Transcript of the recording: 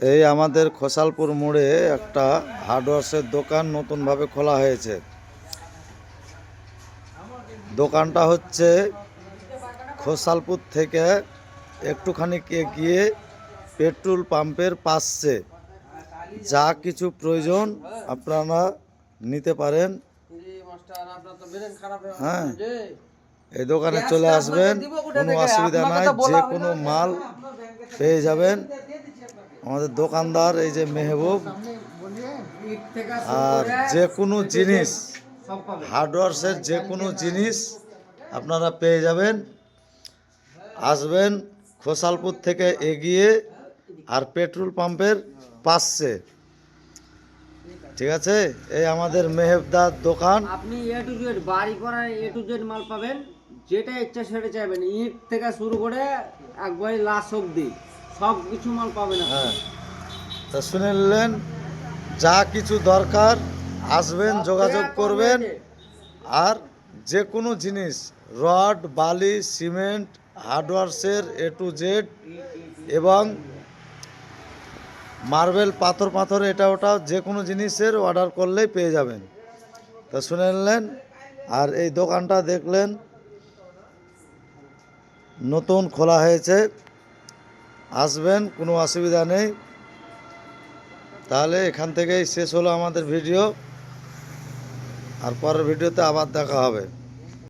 এই আমাদের খোসালপুর মোড়ে একটা হার্ডওয়্যার্সের দোকান নতুনভাবে খোলা হয়েছে। দোকানটা হচ্ছে খোসালপুর থেকে একটুখানি এগিয়ে পেট্রোল পাম্পের পাশে। যা কিছু প্রয়োজন আপনারা নিতে পারেন। হ্যাঁ, এই দোকানে চলে আসবেন, কোনো অসুবিধা নাই, যে কোনো মাল পেয়ে যাবেন। আমাদের দোকানদার এই যে মেহবুব, আর যে কোনো জিনিস হার্ডওয়্যার্সের যে কোনো জিনিস আপনারা পেয়ে যাবেন। আসবেন খোসালপুর থেকে এগিয়ে আর পেট্রোল পাম্পের পাশে। ঠিক আছে, এই আমাদের মেহবদার দোকান। আপনি এ টু জেড বাড়ি করার এ টু জেড মাল পাবেন, যেটা ইচ্ছা সেটা চাইবেন। ইট থেকে শুরু করে একবারে লাস্ট অবধি সব কিছু মাল পাবেন। হ্যাঁ, তা শুনে নিলেন, যা কিছু দরকার আসবেন, যোগাযোগ করবেন। আর যে কোনো জিনিস রড, বালি, সিমেন্ট, হার্ডওয়্যার্সের এ টু জেড এবং মার্বেল, পাথর এটা ওটা যে কোনো জিনিসের অর্ডার করলেই পেয়ে যাবেন। তা শুনে নিলেন। আর এই দোকানটা দেখলেন নতুন খোলা হয়েছে, আসবেন, কোনো অসুবিধা নেই। তাহলে এখান থেকেই শেষ হলো আমাদের ভিডিও, আর পরের ভিডিওতে আবার দেখা হবে।